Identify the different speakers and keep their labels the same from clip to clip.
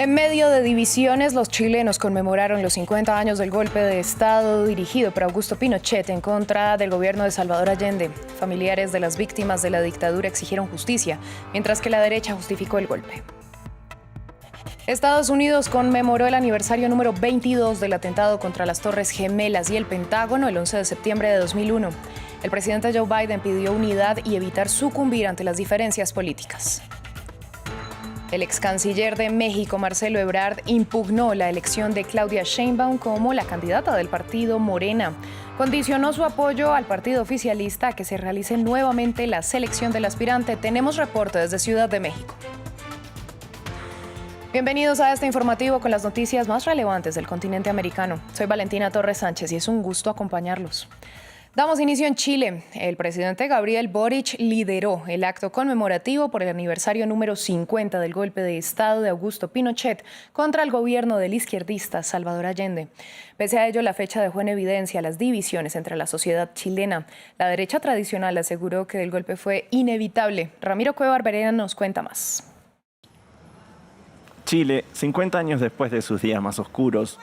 Speaker 1: En medio de divisiones, los chilenos conmemoraron los 50 años del golpe de Estado dirigido por Augusto Pinochet en contra del gobierno de Salvador Allende. Familiares de las víctimas de la dictadura exigieron justicia, mientras que la derecha justificó el golpe. Estados Unidos conmemoró el aniversario número 22 del atentado contra las Torres Gemelas y el Pentágono el 11 de septiembre de 2001. El presidente Joe Biden pidió unidad y evitar sucumbir ante las diferencias políticas. El ex canciller de México, Marcelo Ebrard, impugnó la elección de Claudia Sheinbaum como la candidata del partido Morena. Condicionó su apoyo al partido oficialista a que se realice nuevamente la selección del aspirante. Tenemos reporte desde Ciudad de México. Bienvenidos a este informativo con las noticias más relevantes del continente americano. Soy Valentina Torres Sánchez y es un gusto acompañarlos. Damos inicio en Chile. El presidente Gabriel Boric lideró el acto conmemorativo por el aniversario número 50 del golpe de Estado de Augusto Pinochet contra el gobierno del izquierdista Salvador Allende. Pese a ello, la fecha dejó en evidencia las divisiones entre la sociedad chilena. La derecha tradicional aseguró que el golpe fue inevitable. Ramiro Cueva Barberena nos cuenta más.
Speaker 2: Chile, 50 años después de sus días más oscuros,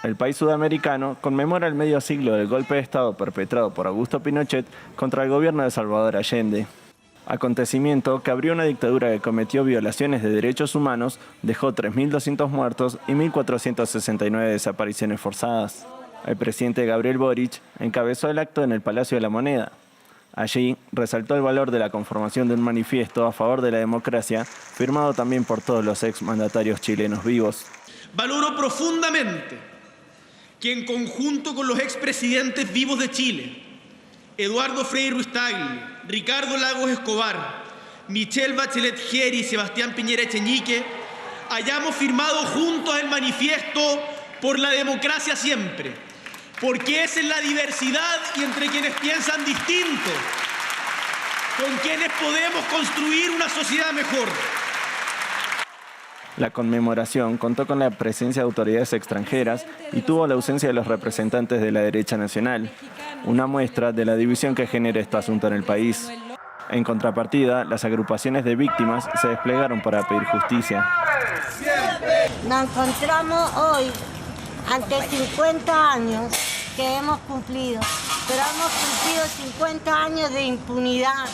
Speaker 2: el país sudamericano conmemora el medio siglo del golpe de Estado perpetrado por Augusto Pinochet contra el gobierno de Salvador Allende. Acontecimiento que abrió una dictadura que cometió violaciones de derechos humanos, dejó 3.200 muertos y 1.469 desapariciones forzadas. El presidente Gabriel Boric encabezó el acto en el Palacio de la Moneda. Allí resaltó el valor de la conformación de un manifiesto a favor de la democracia, firmado también por todos los exmandatarios chilenos vivos.
Speaker 3: Valoro profundamente que en conjunto con los expresidentes vivos de Chile, Eduardo Frei Ruiz-Tagle, Ricardo Lagos Escobar, Michelle Bachelet Geri y Sebastián Piñera Echeñique, hayamos firmado juntos el manifiesto por la democracia siempre, porque es en la diversidad y entre quienes piensan distinto con quienes podemos construir una sociedad mejor.
Speaker 2: La conmemoración contó con la presencia de autoridades extranjeras y tuvo la ausencia de los representantes de la derecha nacional, una muestra de la división que genera este asunto en el país. En contrapartida, las agrupaciones de víctimas se desplegaron para pedir justicia.
Speaker 4: Nos encontramos hoy ante 50 años que hemos cumplido, pero hemos cumplido 50 años de impunidad.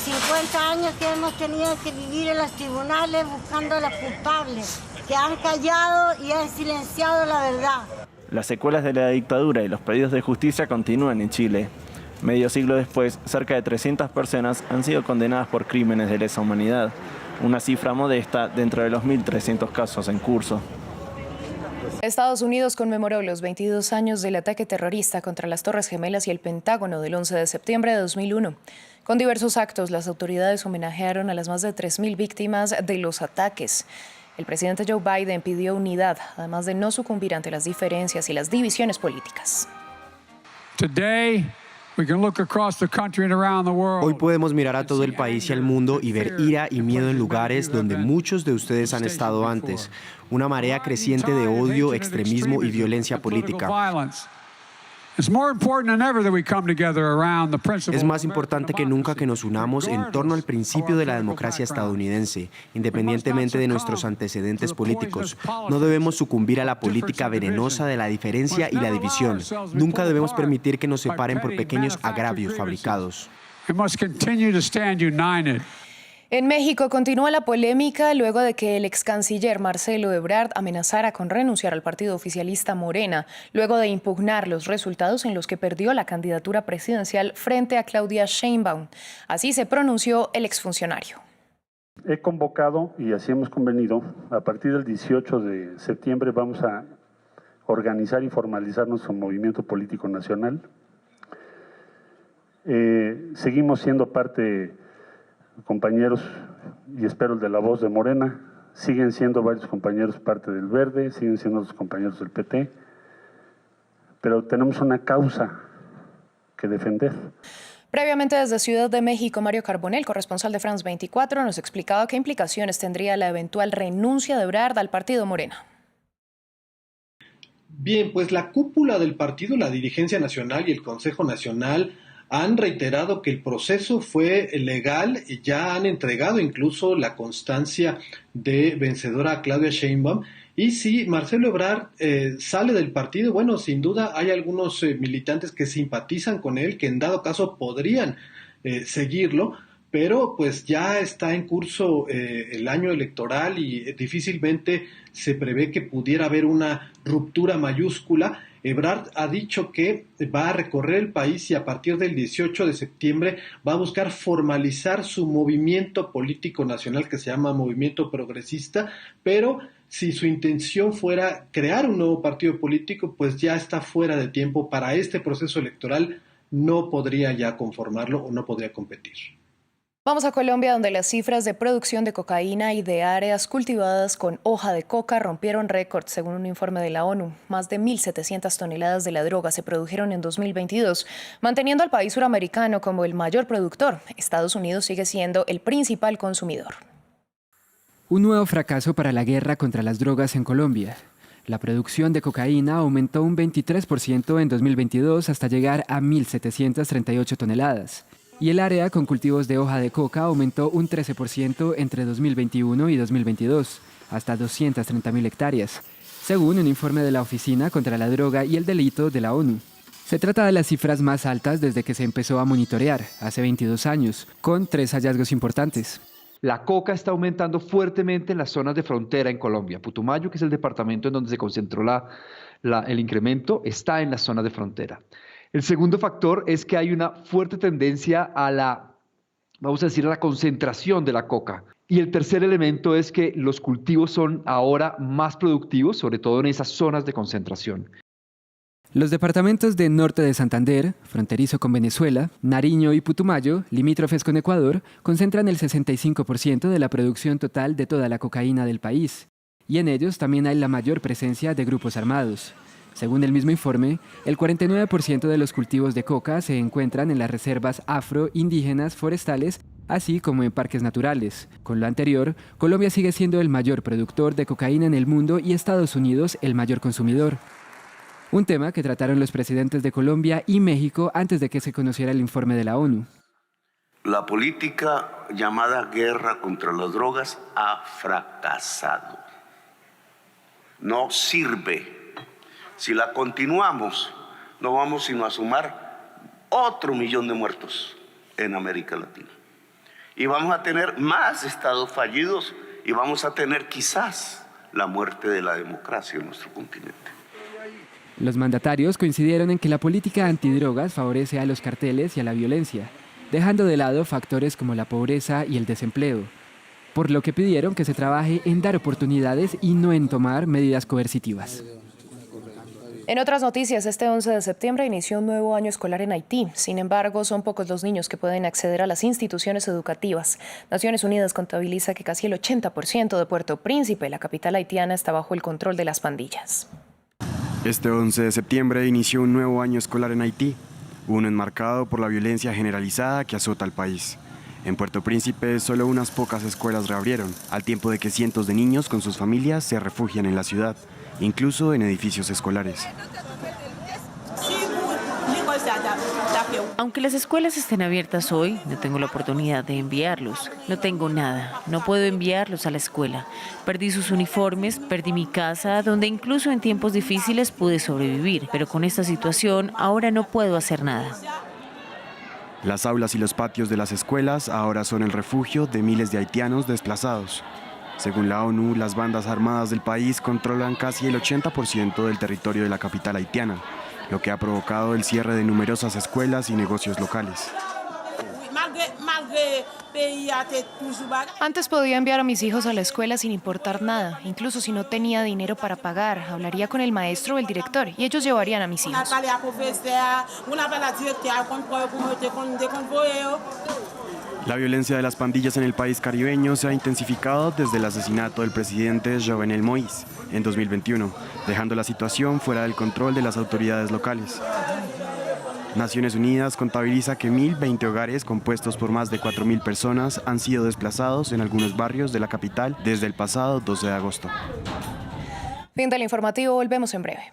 Speaker 4: 50 años que hemos tenido que vivir en los tribunales buscando a los culpables, que han callado y han silenciado la verdad.
Speaker 2: Las secuelas de la dictadura y los pedidos de justicia continúan en Chile. Medio siglo después, cerca de 300 personas han sido condenadas por crímenes de lesa humanidad, una cifra modesta dentro de los 1.300 casos en curso.
Speaker 1: Estados Unidos conmemoró los 22 años del ataque terrorista contra las Torres Gemelas y el Pentágono del 11 de septiembre de 2001. Con diversos actos, las autoridades homenajearon a las más de 3.000 víctimas de los ataques. El presidente Joe Biden pidió unidad, además de no sucumbir ante las diferencias y las divisiones políticas.
Speaker 5: Hoy podemos mirar a todo el país y al mundo y ver ira y miedo en lugares donde muchos de ustedes han estado antes. Una marea creciente de odio, extremismo y violencia política. Es más importante que nunca que nos unamos en torno al principio de la democracia estadounidense, independientemente de nuestros antecedentes políticos. No debemos sucumbir a la política venenosa de la diferencia y la división. Nunca debemos permitir que nos separen por pequeños agravios fabricados.
Speaker 1: En México continúa la polémica luego de que el ex canciller Marcelo Ebrard amenazara con renunciar al partido oficialista Morena, luego de impugnar los resultados en los que perdió la candidatura presidencial frente a Claudia Sheinbaum. Así se pronunció el exfuncionario.
Speaker 6: He convocado, y así hemos convenido, a partir del 18 de septiembre vamos a organizar y formalizar nuestro movimiento político nacional. Seguimos siendo parte, compañeros, y espero el de La Voz de Morena, siguen siendo varios compañeros parte del Verde, siguen siendo los compañeros del PT, pero tenemos una causa que defender.
Speaker 1: Previamente desde Ciudad de México, Mario Carbonell, corresponsal de France 24, nos explicaba qué implicaciones tendría la eventual renuncia de Ebrard al partido Morena.
Speaker 7: Bien, pues la cúpula del partido, la dirigencia nacional y el Consejo Nacional han reiterado que el proceso fue legal y ya han entregado incluso la constancia de vencedora a Claudia Sheinbaum. Y si Marcelo Ebrard sale del partido, bueno, sin duda hay algunos militantes que simpatizan con él, que en dado caso podrían seguirlo, pero pues ya está en curso el año electoral y difícilmente se prevé que pudiera haber una ruptura mayúscula. Ebrard ha dicho que va a recorrer el país y a partir del 18 de septiembre va a buscar formalizar su movimiento político nacional que se llama Movimiento Progresista, pero si su intención fuera crear un nuevo partido político, pues ya está fuera de tiempo para este proceso electoral, no podría ya conformarlo o no podría competir.
Speaker 1: Vamos a Colombia, donde las cifras de producción de cocaína y de áreas cultivadas con hoja de coca rompieron récords, según un informe de la ONU. Más de 1.700 toneladas de la droga se produjeron en 2022, manteniendo al país suramericano como el mayor productor. Estados Unidos sigue siendo el principal consumidor.
Speaker 8: Un nuevo fracaso para la guerra contra las drogas en Colombia. La producción de cocaína aumentó un 23% en 2022 hasta llegar a 1.738 toneladas. Y el área con cultivos de hoja de coca aumentó un 13% entre 2021 y 2022, hasta 230.000 hectáreas, según un informe de la Oficina contra la Droga y el Delito de la ONU. Se trata de las cifras más altas desde que se empezó a monitorear, hace 22 años, con 3 hallazgos importantes.
Speaker 9: La coca está aumentando fuertemente en las zonas de frontera en Colombia. Putumayo, que es el departamento en donde se concentró el incremento, está en las zonas de frontera. El segundo factor es que hay una fuerte tendencia a la concentración de la coca. Y el tercer elemento es que los cultivos son ahora más productivos, sobre todo en esas zonas de concentración.
Speaker 8: Los departamentos de norte de Santander, fronterizo con Venezuela, Nariño y Putumayo, limítrofes con Ecuador, concentran el 65% de la producción total de toda la cocaína del país. Y en ellos también hay la mayor presencia de grupos armados. Según el mismo informe, el 49% de los cultivos de coca se encuentran en las reservas afro, indígenas, forestales, así como en parques naturales. Con lo anterior, Colombia sigue siendo el mayor productor de cocaína en el mundo y Estados Unidos el mayor consumidor. Un tema que trataron los presidentes de Colombia y México antes de que se conociera el informe de la ONU.
Speaker 10: La política llamada guerra contra las drogas ha fracasado. No sirve. Si la continuamos, no vamos sino a sumar otro 1.000.000 de muertos en América Latina. Y vamos a tener más estados fallidos y vamos a tener quizás la muerte de la democracia en nuestro continente.
Speaker 8: Los mandatarios coincidieron en que la política antidrogas favorece a los carteles y a la violencia, dejando de lado factores como la pobreza y el desempleo, por lo que pidieron que se trabaje en dar oportunidades y no en tomar medidas coercitivas.
Speaker 1: En otras noticias, este 11 de septiembre inició un nuevo año escolar en Haití. Sin embargo, son pocos los niños que pueden acceder a las instituciones educativas. Naciones Unidas contabiliza que casi el 80% de Puerto Príncipe, la capital haitiana, está bajo el control de las pandillas.
Speaker 11: Este 11 de septiembre inició un nuevo año escolar en Haití, uno enmarcado por la violencia generalizada que azota al país. En Puerto Príncipe, solo unas pocas escuelas reabrieron, al tiempo de que cientos de niños con sus familias se refugian en la ciudad, incluso en edificios escolares.
Speaker 12: Aunque las escuelas estén abiertas hoy, no tengo la oportunidad de enviarlos. No tengo nada, no puedo enviarlos a la escuela. Perdí sus uniformes, perdí mi casa, donde incluso en tiempos difíciles pude sobrevivir. Pero con esta situación, ahora no puedo hacer nada.
Speaker 11: Las aulas y los patios de las escuelas ahora son el refugio de miles de haitianos desplazados. Según la ONU, las bandas armadas del país controlan casi el 80% del territorio de la capital haitiana, lo que ha provocado el cierre de numerosas escuelas y negocios locales.
Speaker 1: Antes podía enviar a mis hijos a la escuela sin importar nada, incluso si no tenía dinero para pagar. Hablaría con el maestro o el director y ellos llevarían a mis hijos.
Speaker 11: La violencia de las pandillas en el país caribeño se ha intensificado desde el asesinato del presidente Jovenel Moïse en 2021, dejando la situación fuera del control de las autoridades locales. Naciones Unidas contabiliza que 1.020 hogares compuestos por más de 4.000 personas han sido desplazados en algunos barrios de la capital desde el pasado 12 de agosto.
Speaker 1: Fin del informativo, volvemos en breve.